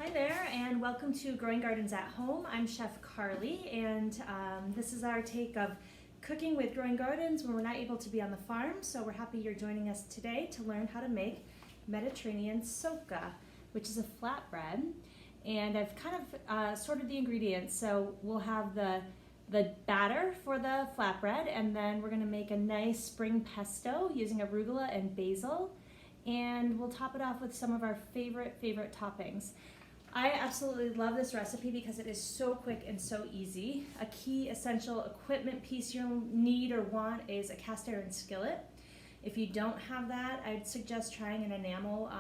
Hi there, and welcome to Growing Gardens at Home. I'm Chef Carly, and this is our take of cooking with growing gardens when we're not able to be on the farm. So we're happy you're joining us today to learn how to make Mediterranean Socca, which is a flatbread. And I've kind of sorted the ingredients. So we'll have the batter for the flatbread, and then we're going to make a nice spring pesto using arugula and basil. And we'll top it off with some of our favorite toppings. I absolutely love this recipe because it is so quick and so easy. A key essential equipment piece you'll need or want is a cast iron skillet. If you don't have that, I'd suggest trying an enamel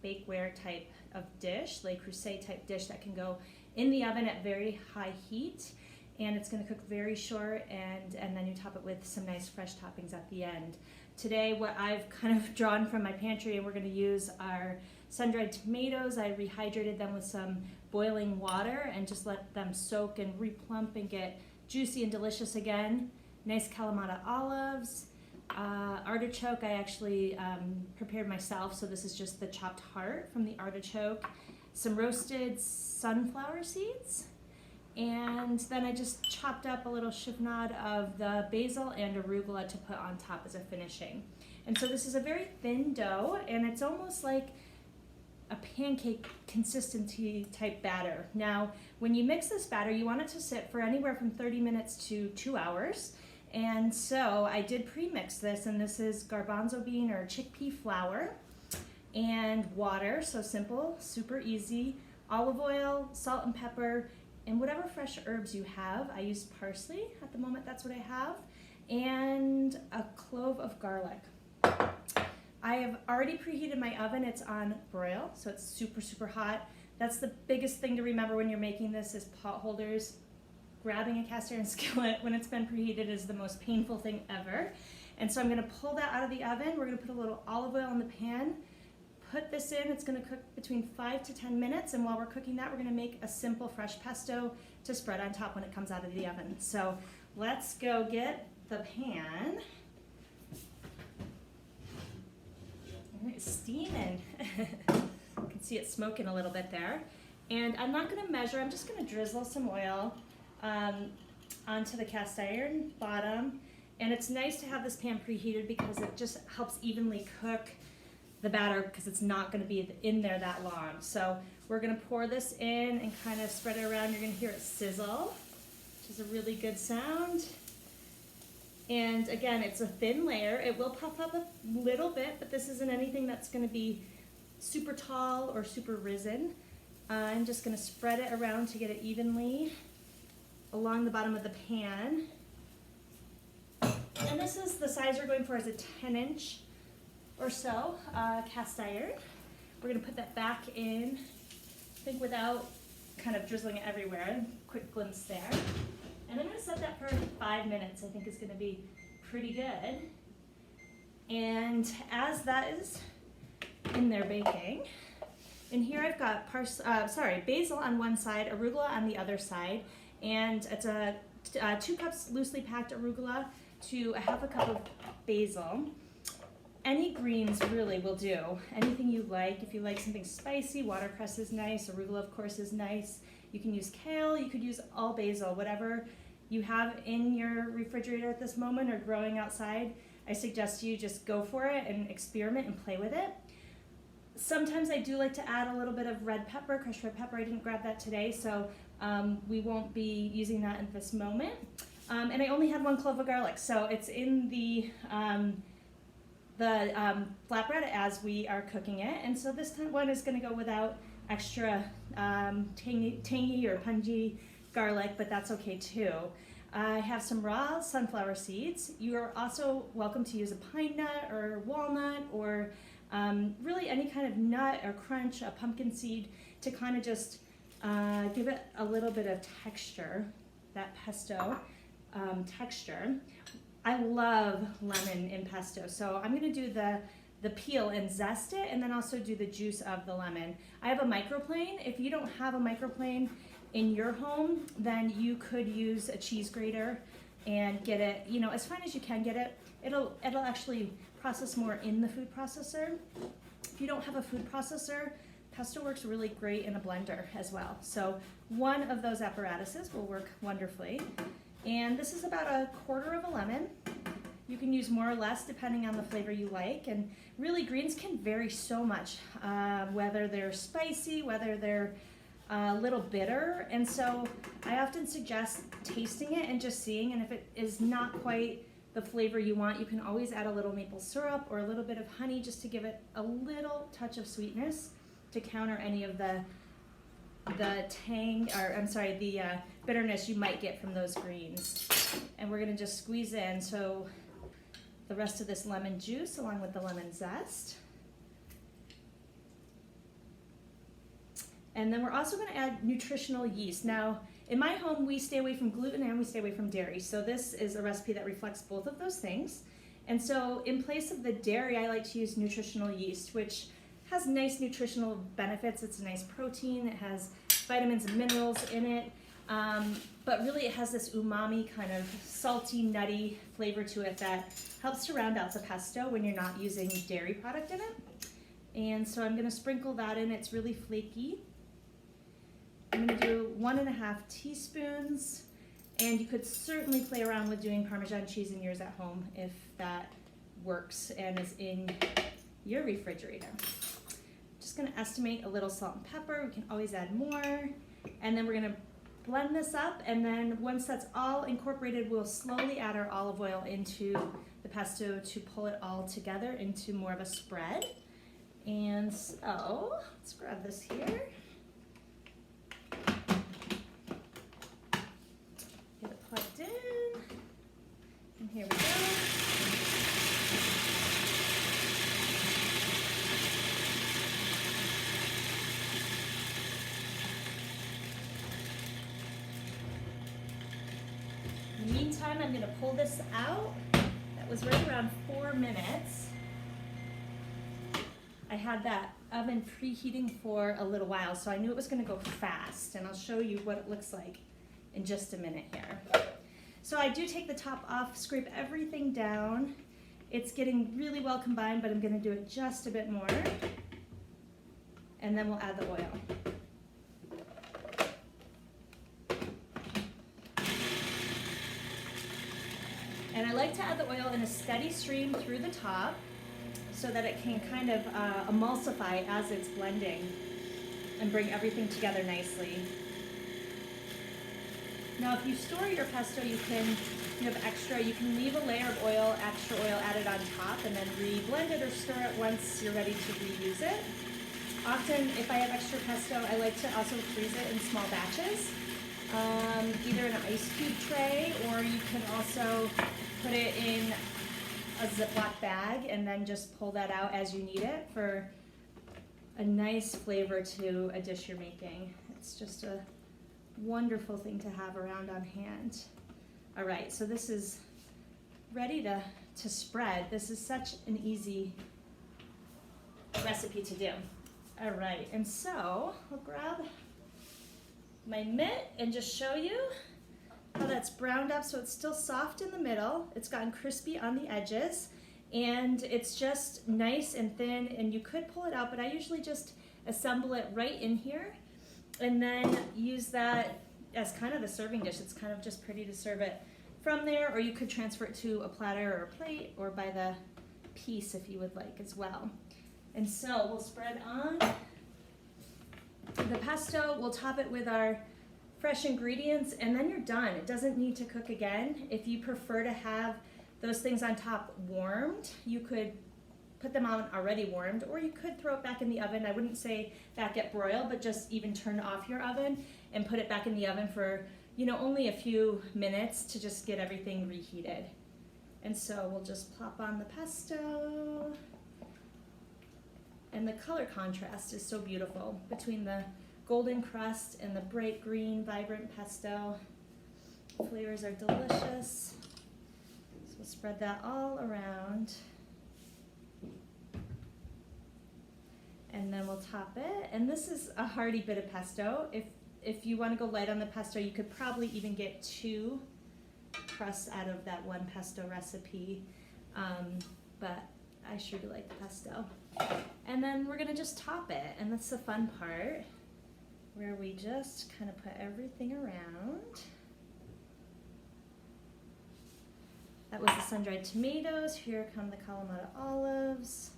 bakeware type of dish, Le Creuset type dish that can go in the oven at very high heat, and it's going to cook very short, and then you top it with some nice fresh toppings at the end. Today, what I've kind of drawn from my pantry, and we're going to use our sun-dried tomatoes. I rehydrated them with some boiling water and just let them soak and replump and get juicy and delicious again. Nice Kalamata olives. Artichoke I actually prepared myself, so this is just the chopped heart from the artichoke. Some roasted sunflower seeds. And then I just chopped up a little chiffonade of the basil and arugula to put on top as a finishing. And so this is a very thin dough, and it's almost like a pancake consistency type batter. Now, when you mix this batter, you want it to sit for anywhere from 30 minutes to 2 hours. And so I did pre-mix this, and this is garbanzo bean or chickpea flour and water, so simple, super easy, olive oil, salt and pepper, and whatever fresh herbs you have. I use parsley at the moment, that's what I have, and a clove of garlic. I have already preheated my oven. It's on broil, so it's super hot. That's the biggest thing to remember when you're making this is pot holders. Grabbing a cast iron skillet when it's been preheated is the most painful thing ever. And so I'm gonna pull that out of the oven. We're gonna put a little olive oil in the pan, put this in. It's gonna cook between 5 to 10 minutes, and while we're cooking that, we're gonna make a simple fresh pesto to spread on top when it comes out of the oven. So let's go get the pan. It's steaming. You can see it smoking a little bit there. And I'm not gonna measure, I'm just gonna drizzle some oil onto the cast iron bottom. And it's nice to have this pan preheated because it just helps evenly cook the batter because it's not gonna be in there that long. So we're gonna pour this in and kind of spread it around. You're gonna hear it sizzle, which is a really good sound. And again, it's a thin layer. It will puff up a little bit, but this isn't anything that's gonna be super tall or super risen. I'm just gonna spread it around to get it evenly along the bottom of the pan. And this is the size we're going for, is a 10-inch or so cast iron. We're gonna put that back in, I think without kind of drizzling it everywhere. Quick glimpse there. And I'm gonna set that for 5 minutes. I think is gonna be pretty good. And as that is in there baking, in here I've got basil on one side, arugula on the other side, and it's a 2 cups loosely packed arugula to a half a cup of basil. Any greens really will do. Anything you like. If you like something spicy, watercress is nice, arugula of course is nice. You can use kale, you could use all basil, whatever you have in your refrigerator at this moment or growing outside. I suggest you just go for it and experiment and play with it. Sometimes I do like to add a little bit of red pepper, crushed red pepper. I didn't grab that today, so we won't be using that in this moment. And I only had 1 clove of garlic, so it's in the flatbread as we are cooking it. And so this one is gonna go without extra tangy or pungy garlic, but that's okay too. I have some raw sunflower seeds. You are also welcome to use a pine nut or walnut or really any kind of nut or crunch, a pumpkin seed, to kind of just give it a little bit of texture, that pesto texture. I love lemon in pesto, so I'm gonna do the peel and zest it, and then also do the juice of the lemon. I have a microplane. If you don't have a microplane in your home, then you could use a cheese grater and get it, as fine as you can get it. It'll actually process more in the food processor. If you don't have a food processor, pesto works really great in a blender as well. So one of those apparatuses will work wonderfully. And this is about 1/4 of a lemon. You can use more or less depending on the flavor you like. And really, greens can vary so much, whether they're spicy, whether they're a little bitter. And so I often suggest tasting it and just seeing, and if it is not quite the flavor you want, you can always add a little maple syrup or a little bit of honey just to give it a little touch of sweetness to counter any of the tang, or I'm sorry, the bitterness you might get from those greens. And we're gonna just squeeze in so the rest of this lemon juice along with the lemon zest. And then we're also gonna add nutritional yeast. Now, in my home, we stay away from gluten and we stay away from dairy. So this is a recipe that reflects both of those things. And so in place of the dairy, I like to use nutritional yeast, which has nice nutritional benefits. It's a nice protein. It has vitamins and minerals in it. But really it has this umami kind of salty, nutty flavor to it that helps to round out the pesto when you're not using dairy product in it. And so I'm gonna sprinkle that in. It's really flaky. I'm gonna do 1.5 teaspoons, and you could certainly play around with doing Parmesan cheese in yours at home if that works and is in your refrigerator. Just gonna estimate a little salt and pepper. We can always add more. And then we're gonna blend this up, and then once that's all incorporated, we'll slowly add our olive oil into the pesto to pull it all together into more of a spread. And so, let's grab this here. Get it plugged in, and here we go. In the meantime, I'm going to pull this out. That was right around 4 minutes. I had that oven preheating for a little while, so I knew it was going to go fast, and I'll show you what it looks like in just a minute here. So I do take the top off, scrape everything down. It's getting really well combined, but I'm going to do it just a bit more, and then we'll add the oil. And I like to add the oil in a steady stream through the top so that it can kind of emulsify as it's blending and bring everything together nicely. Now, if you store your pesto, you have extra, you can leave a layer of oil, extra oil added on top, and then re-blend it or stir it once you're ready to reuse it. Often, if I have extra pesto, I like to also freeze it in small batches, either in an ice cube tray, or you can also put it in a Ziploc bag and then just pull that out as you need it for a nice flavor to a dish you're making. It's just a wonderful thing to have around on hand. All right, so this is ready to spread. This is such an easy recipe to do. All right, and so I'll grab my mitt and just show you how that's browned up so it's still soft in the middle. It's gotten crispy on the edges, and it's just nice and thin, and you could pull it out, but I usually just assemble it right in here and then use that as kind of the serving dish. It's kind of just pretty to serve it from there, or you could transfer it to a platter or a plate, or by the piece if you would like as well. And so we'll spread on the pesto, we'll top it with our fresh ingredients, and then you're done. It doesn't need to cook again. If you prefer to have those things on top warmed, you could put them on already warmed, or you could throw it back in the oven. I wouldn't say back at broil, but just even turn off your oven and put it back in the oven for, only a few minutes to just get everything reheated. And so we'll just plop on the pesto. And the color contrast is so beautiful between the golden crust and the bright green, vibrant pesto. The flavors are delicious. So we'll spread that all around. And then we'll top it. And this is a hearty bit of pesto. If you want to go light on the pesto, you could probably even get 2 crusts out of that one pesto recipe. But I sure do like the pesto. And then we're gonna just top it, and that's the fun part, where we just kind of put everything around. That was the sun-dried tomatoes. Here come the Kalamata olives.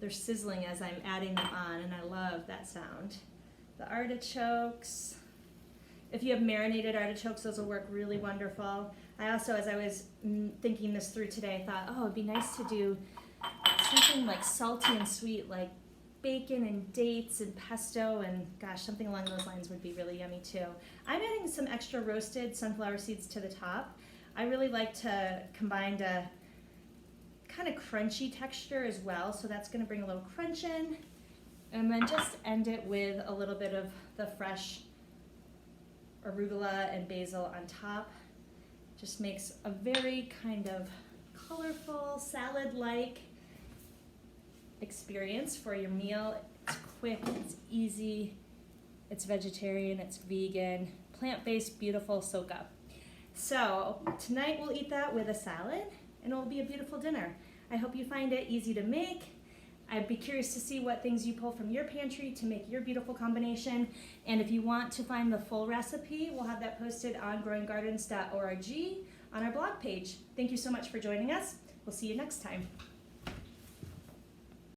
They're sizzling as I'm adding them on, and I love that sound. The artichokes. If you have marinated artichokes, those will work really wonderful. I also, as I was thinking this through today, I thought, oh, it'd be nice to do something like salty and sweet, like bacon and dates and pesto, and gosh, something along those lines would be really yummy too. I'm adding some extra roasted sunflower seeds to the top. I really like to combine a kind of crunchy texture as well, so that's going to bring a little crunch in. And then just end it with a little bit of the fresh arugula and basil on top. Just makes a very kind of colorful salad-like experience for your meal. It's quick, it's easy, it's vegetarian, it's vegan, plant-based, beautiful Socca. So tonight we'll eat that with a salad, and it'll be a beautiful dinner. I hope you find it easy to make. I'd be curious to see what things you pull from your pantry to make your beautiful combination. And if you want to find the full recipe, we'll have that posted on growinggardens.org on our blog page. Thank you so much for joining us. We'll see you next time.